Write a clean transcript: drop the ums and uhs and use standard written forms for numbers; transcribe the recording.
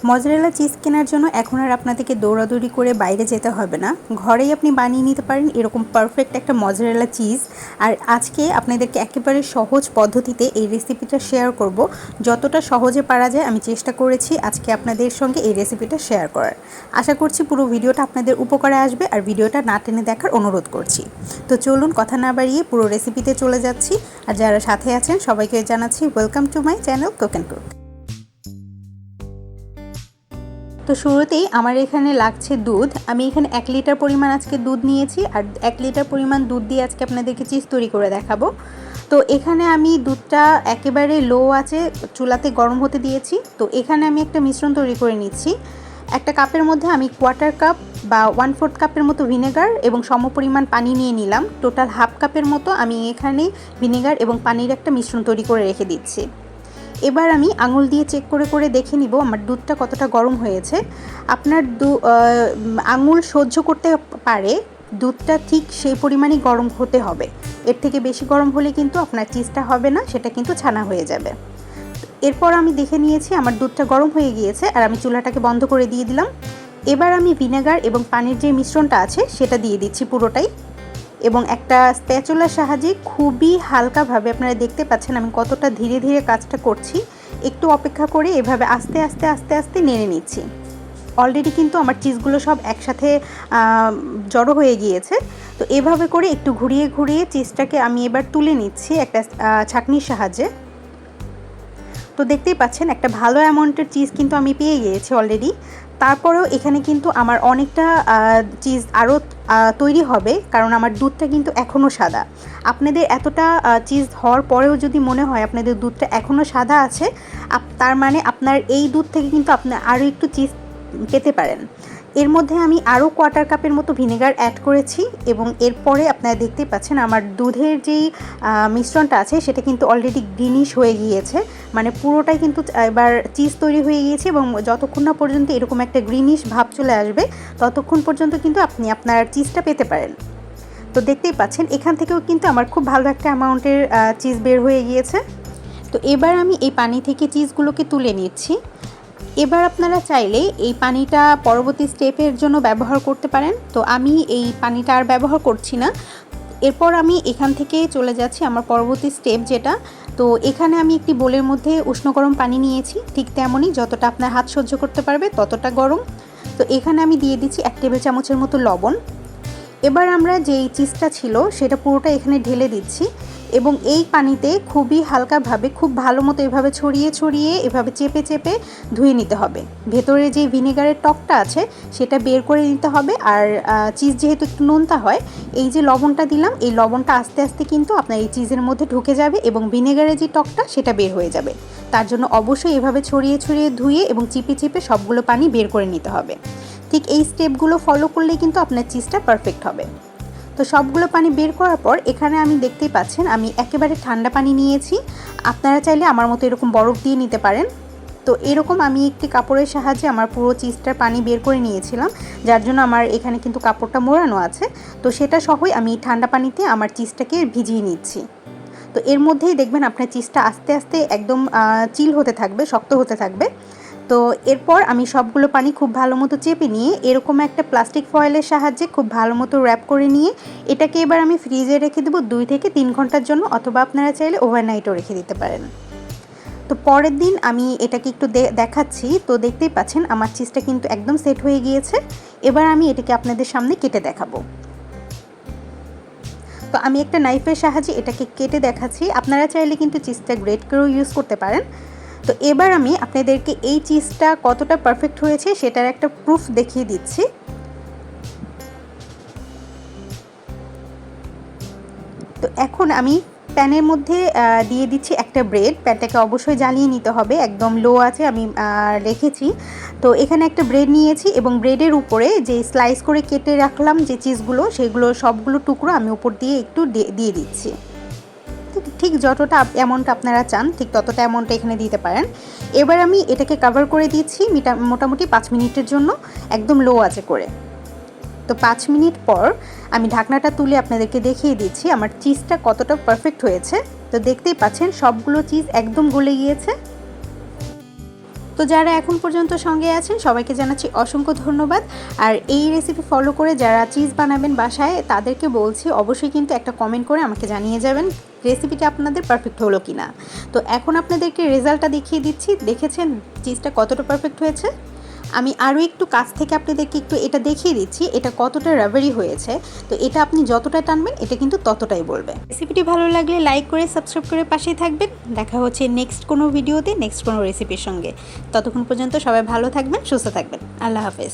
Mozzarella cheese কেনার জন্য এখন আর আপনাদেরকে দৌড়াদৌড়ি করে বাইরে যেতে হবে না, ঘরেই আপনি বানিয়ে নিতে পারেন এরকম পারফেক্ট একটা মজারেলা চিজ। আর আজকে আপনাদেরকে একেবারে সহজ পদ্ধতিতে এই রেসিপিটা শেয়ার করব। যতটা সহজে পারা যায় আমি চেষ্টা করেছি আজকে আপনাদের সঙ্গে এই রেসিপিটা শেয়ার করার। আশা করছি পুরো ভিডিওটা আপনাদের উপকারে আসবে আর ভিডিওটা না টেনে দেখার অনুরোধ করছি। তো চলুন কথা না বাড়িয়ে পুরো রেসিপিতে চলে যাচ্ছি। আর যারা সাথে আছেন সবাইকে জানাচ্ছি welcome to my channel cook and cook. তো শুরুতেই আমার এখানে লাগছে দুধ। আমি এখানে 1 লিটার পরিমাণ আজকে দুধ নিয়েছি আর 1 লিটার পরিমাণ দুধ দিয়ে আজকে আপনাদেরকে চিজ তৈরি করে দেখাবো। তো এখানে আমি দুধটা একেবারে লো আঁচে চুলাতে গরম হতে দিয়েছি। তো এখানে আমি একটা মিশ্রণ তৈরি করে নিচ্ছি। একটা কাপের মধ্যে আমি 1/4 কাপ বা 1/4 কাপের মতো ভিনেগার এবং সমপরিমাণ পানি নিয়ে নিলাম। টোটাল 1/2 কাপের মতো আমি এখানে ভিনেগার এবং পানির একটা মিশ্রণ তৈরি করে রেখে দিচ্ছি। এবার আমি আঙুল দিয়ে চেক করে করে দেখে নিব আমার দুধটা কতটা গরম হয়েছে। আপনার আঙুল সহ্য করতে পারে দুধটা ঠিক সেই পরিমাণই গরম হতে হবে। এর থেকে বেশি গরম হলে কিন্তু আপনার চিজটা হবে না, সেটা কিন্তু ছানা হয়ে যাবে। এরপর আমি দেখে নিয়েছি আমার দুধটা গরম হয়ে গিয়েছে আর আমি চুলাটাকে বন্ধ করে দিয়ে দিলাম। এবার আমি ভিনেগার এবং পানির যে মিশ্রণটা আছে সেটা দিয়ে দিচ্ছি পুরোটাই, এবং একটা স্প্যাচুলার সাহায্যে খুবই হালকাভাবে, আপনারা দেখতে পাচ্ছেন আমি কতটা ধীরে ধীরে কাজটা করছি, একটু অপেক্ষা করে এভাবে আস্তে আস্তে আস্তে আস্তে নেড়ে নিচ্ছি। অলরেডি কিন্তু আমার চিজগুলো সব একসাথে জড়ো হয়ে গিয়েছে। তো এভাবে করে একটু ঘুরিয়ে ঘুরিয়ে চিজটাকে আমি এবার তুলে নিচ্ছি একটা ছাঁকনির সাহায্যে। তো দেখতেই পাচ্ছেন একটা ভালো অ্যামাউন্টের চিজ কিন্তু আমি পেয়ে গিয়েছি অলরেডি। তারপরেও এখানে কিন্তু আমার অনেকটা চিজ আরও তৈরি হবে, কারণ আমার দুধটা কিন্তু এখনও সাদা। আপনাদের এতটা চিজ হওয়ার পরেও যদি মনে হয় আপনাদের দুধটা এখনও সাদা আছে, তার মানে আপনার এই দুধ থেকে কিন্তু আপনি আরও একটু চিজ পেতে পারেন। এর মধ্যে আমি আরও 1/4 কাপের মতো ভিনেগার অ্যাড করেছি এবং এরপরে আপনারা দেখতেই পাচ্ছেন আমার দুধের যেই মিশ্রণটা আছে সেটা কিন্তু অলরেডি গ্রিনিশ হয়ে গিয়েছে, মানে পুরোটাই কিন্তু এবার চিজ তৈরি হয়ে গিয়েছে। এবং যতক্ষণ না পর্যন্ত এরকম একটা গ্রিনিশ ভাব চলে আসবে ততক্ষণ পর্যন্ত কিন্তু আপনি আপনার চিজটা পেতে পারেন। তো দেখতেই পাচ্ছেন এখান থেকেও কিন্তু আমার খুব ভালো একটা অ্যামাউন্টের চিজ বের হয়ে গিয়েছে। তো এবার আমি এই পানি থেকে চিজগুলোকে তুলে নিচ্ছি। এবার আপনারা চাইলে এই পানিটা পরবর্তী স্টেপের জন্য ব্যবহার করতে পারেন। তো আমি এই পানিটা আর ব্যবহার করছি না। এরপর আমি এখান থেকে চলে যাচ্ছি আমার পরবর্তী স্টেপ যেটা। তো এখানে আমি একটি বোলের মধ্যে উষ্ণ গরম পানি নিয়েছি, ঠিক তেমনই যতটা আপনার হাত সহ্য করতে পারবে ততটা গরম। তো এখানে আমি দিয়ে দিচ্ছি 1 টেবিল চামচের মতো লবণ। এবার আমরা যেই চিজটা ছিল সেটা পুরোটা এখানে ঢেলে দিচ্ছি এবং এই পানিতে খুবই হালকাভাবে খুব ভালো মতো এভাবে ছড়িয়ে ছড়িয়ে এভাবে চেপে চেপে ধুয়ে নিতে হবে। ভেতরে যে ভিনেগারের টকটা আছে সেটা বের করে নিতে হবে। আর চিজ যেহেতু একটু নোনতা হয়, এই যে লবণটা দিলাম এই লবণটা আস্তে আস্তে কিন্তু আপনার এই চিজের মধ্যে ঢুকে যাবে এবং ভিনেগারের যে টকটা সেটা বের হয়ে যাবে। তার জন্য অবশ্যই এভাবে ছড়িয়ে ছড়িয়ে ধুয়ে এবং চিপে চিপে সবগুলো পানি বের করে নিতে হবে। ঠিক এই স্টেপগুলো ফলো করলেই কিন্তু আপনার চিজটা পারফেক্ট হবে। তো সবগুলো পানি বের করার পর এখানে আমি দেখতেই পাচ্ছেন আমি একেবারে ঠান্ডা পানি নিয়েছি। আপনারা চাইলে আমার মতো এরকম বরফ দিয়ে নিতে পারেন। তো এরকম আমি একটি কাপড়ের সাহায্যে আমার পুরো চিজটার পানি বের করে নিয়েছিলাম, যার জন্য আমার এখানে কিন্তু কাপড়টা মোড়ানো আছে। তো সেটা সহই আমি ঠান্ডা পানিতে আমার চিজটাকে ভিজিয়ে নিচ্ছি। তো এর মধ্যেই দেখবেন আপনার চিজটা আস্তে আস্তে একদম চিল হতে থাকবে, শক্ত হতে থাকবে। তো এরপর আমি সবগুলো পানি খুব ভালো মতো চেপে নিয়ে এরকম একটা প্লাস্টিক ফয়েলের সাহায্যে খুব ভালো মতো র্যাপ করে নিয়ে এটাকে এবার আমি ফ্রিজে রেখে দেবো 2 থেকে 3 ঘন্টার জন্য, অথবা আপনারা চাইলে ওভারনাইটও রেখে দিতে পারেন। তো পরের দিন আমি এটাকে একটু দেখাচ্ছি। তো দেখতেই পাচ্ছেন আমার চিজটা কিন্তু একদম সেট হয়ে গিয়েছে। এবার আমি এটাকে আপনাদের সামনে কেটে দেখাবো। তো আমি একটা নাইফের সাহায্যে এটাকে কেটে দেখাচ্ছি। আপনারা চাইলে কিন্তু চিজটা গ্রেট করেও ইউজ করতে পারেন। তো এবার আমি আপনাদেরকে এই চিজটা কতটা পারফেক্ট হয়েছে সেটার একটা প্রুফ দেখিয়ে দিচ্ছি। তো এখন আমি প্যানের মধ্যে দিয়ে দিচ্ছি একটা ব্রেড। প্যানটাকে অবশ্যই জ্বালিয়ে নিতে হবে, একদম লো আছে আমি রেখেছি। তো এখানে একটা ব্রেড নিয়েছি এবং ব্রেডের উপরে যে স্লাইস করে কেটে রাখলাম যে চিজগুলো, সেগুলো সবগুলো টুকরো আমি উপর দিয়ে একটু দিয়ে দিচ্ছি। ঠিক যতটা অ্যামাউন্ট আপনারা চান ঠিক ততটা অ্যামাউন্টটা এখানে দিতে পারেন। এবার আমি এটাকে কভার করে দিচ্ছি মোটামুটি 5 মিনিটের জন্য, একদম লো আঁচে করে। তো 5 মিনিট পর আমি ঢাকনাটা তুলে আপনাদেরকে দেখিয়ে দিচ্ছি আমার চিজটা কতটা পারফেক্ট হয়েছে। তো দেখতেই পাচ্ছেন সবগুলো চিজ একদম গলে গিয়েছে। তো যারা এখন পর্যন্ত সঙ্গে আছেন সবাইকে জানাচ্ছি অসংখ্য ধন্যবাদ। আর এই রেসিপি ফলো করে যারা চিজ বানাবেন বাসায় তাদেরকে বলছি অবশ্যই কিন্তু একটা কমেন্ট করে আমাকে জানিয়ে যাবেন রেসিপিটা আপনাদের পারফেক্ট হলো কি না। তো এখন আপনাদেরকে রেজাল্টটা দেখিয়ে দিচ্ছি, দেখেছেন চিজটা কতটা পারফেক্ট হয়েছে। আমি আরও একটু কাছ থেকে আপনাদেরকে একটু এটা দেখিয়ে দিচ্ছি এটা কতটা রাবারি হয়েছে। তো এটা আপনি যতটা টানবেন এটা কিন্তু ততটাই বলবে। রেসিপিটি ভালো লাগলে লাইক করে সাবস্ক্রাইব করে পাশেই থাকবেন। দেখা হচ্ছে নেক্সট কোনো ভিডিওতে নেক্সট কোনো রেসিপির সঙ্গে। ততক্ষণ পর্যন্ত সবাই ভালো থাকবেন, সুস্থ থাকবেন। আল্লাহ হাফেজ।